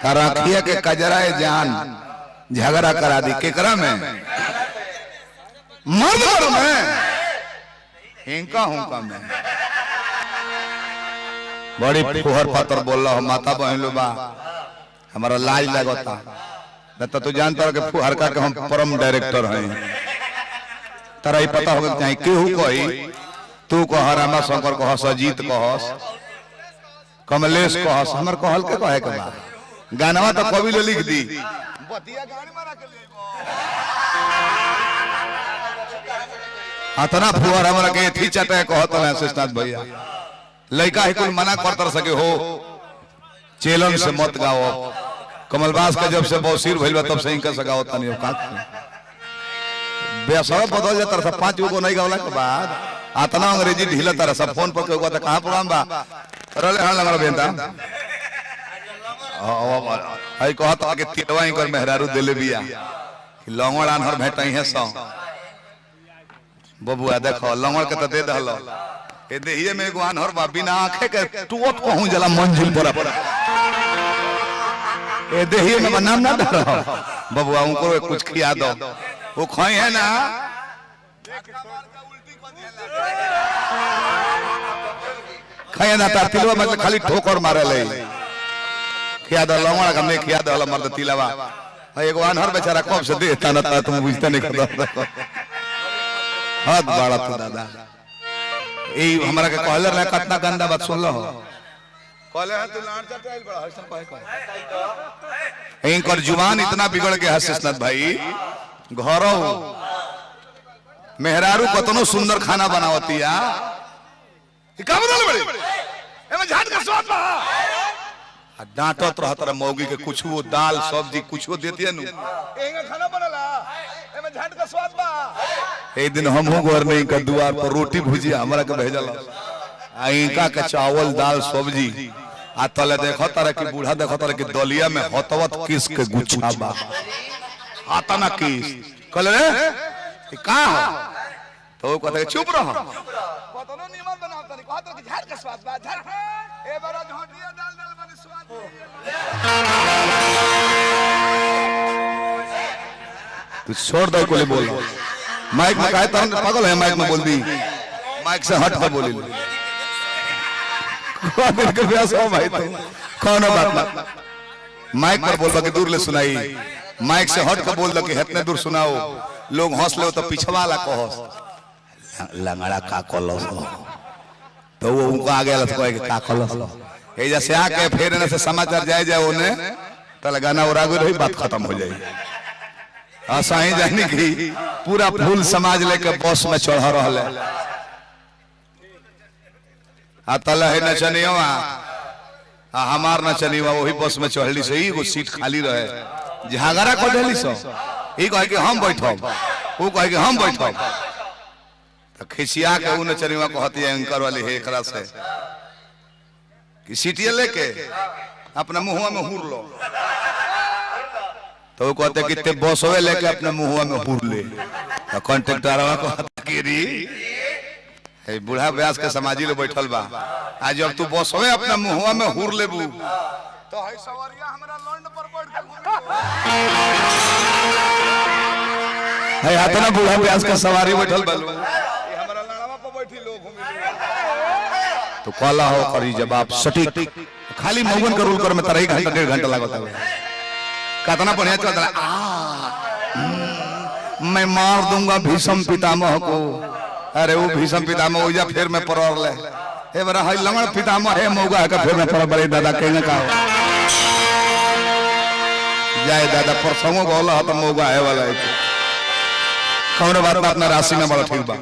राखिया के कजराए जान झगड़ा करा दी केकरा में मर्द में हिंका हुंका में बड़ी फुहर पत्थर बोल रहा हो माता बहन लो बा हमारा लाज लगता न तो तू जानता हो कि फुहर का के हम परम डायरेक्टर हैं तारा ही पता होगा चाहे केहू कही तू कह रामा शंकर कहस अजीत कहस कमलेश कहस हमर कहल के कहे के बा गानवा तो कवि ले लिख दी बतिया गाड़ी मारा के ले अतना फुहर हमरा के थी चटे कहत है सिस्टाथ भैया लड़का ही कुल मना करतर सके हो चेलन से मत गाओ कमलबास का जब से बौसीर भइल बा तब से इनका सगाओ तनी का बेसर बदल जाता सब 5 गो नहीं गावला के बाद अतना अंग्रेजी ढीला तारा सब फोन पर कहू त कहां प्रोग्राम बा रले हां लगल बेंदा आई कहत के तिलवाई कर मेहरारू देले बिया कि लंगड़ आनहर भेटई है सो बबुआ देखो लंगड़ के त दे दहलो ए देहिए में एगो आनहर बा बिना आंखे के टूट कहूं जला मंजिल पर ए देहिए में नाम ना धरो बबुआ उनको कुछ खिया दो वो खोई है ना खाया ना ता तिलवा मतलब खाली ठोकर मारे ले खिया दो लंगड़ा का नहीं खिया दो मर्द तिलवा एगो आनहर बेचारा कब से देता ना तुम बुझते नहीं कर हाथ बड़ा तू दादा ए हमरा के कहले ना कितना गंदा बात सुन लो कहले है तू लाड़ चटाइल बड़ा हसन कहे इनकर जुबान इतना बिगड़ गया है सिस्नत भाई घरो मेहरारू कतनो सुंदर खाना बनावतिया ई का बदल बड़ी एमे झाट का स्वाद बा डांटत रहत रे मौगी के कुछ वो दाल सब्जी कुछ वो देतिया नु एंगा खाना बनला एमे झाट का स्वाद बा एक दिन हमहु घर नहीं का द्वार पर रोटी भुजिया हमरा के भेजल आ इनका के चावल दाल सब्जी आ तले देखो तारे कि बूढ़ा देखो तारे कि दलिया में हतवत किस के गुच्छा बा आता ना किस कल रे का हो तो कहते चुप रहो कतनो निमन बनावत नहीं कहत कि झाड़ के स्वाद बा झाड़ ए बड़ा झोटिया दाल दाल बने स्वाद तू छोड़ दो कोले बोल माइक में काहे तन पागल है माइक में बोल दी माइक से हट कर बोली दिन के व्यास हो भाई तुम कौन बात ना माइक पर बोल के दूर ले सुनाई माइक से हट के बोल दो कि इतने दूर सुनाओ लोग हंस ले तो पिछवा ला कहस लंगड़ा का कलस तो वो उनको आगे लस कहे कि का कलस ए जैसे आके फिर न से समाचार जाए ओने तल गाना और आगे रही बात खत्म हो जाए आसाही जानी की पूरा फूल समाज लेके बस में चढ़ रहल है आ तल है नचनिया हमार नचनिया वही बस में चढ़ली से एगो सीट खाली रहे झगड़ा कर देली सो ई कहे कि हम बैठब वो कहे कि हम बैठब तो खिसिया के उ नचनिया कहती है एंकर वाली है एकरा से कि सीटिया लेके अपना मुंहवा में हुर लो तो वो कहते कि ते बसवे लेके अपने मुंहवा में हुर ले तो कंट्रेक्टरवा कहता कि री ए बूढ़ा व्यास के समाजी ले बैठल बा आज जब तू बसवे अपना मुंहवा में हुर लेबू तो है सवारिया हमरा लंड पर बैठ के है हाथना बूढ़ा व्यास का सवारी बैठल बा ये हमरा लड़वा पर बैठी लोग घूमे तो काला हो करी जवाब सटीक खाली मौगन का रूल कर में 3 घंटा 1.5 घंटा लागत है कितना बढ़िया चलता है मैं मार दूंगा भीष्म पितामह को अरे वो भीष्म पितामह हो जा फिर मैं परवर ले ए बरा है लंगड़ पितामह है मौगा का फिर मैं पर बड़े दादा कहने का जाए दादा पर संगो बोला तो मौगा है वाला कौन बात अपना राशि में बड़ा ठीक बा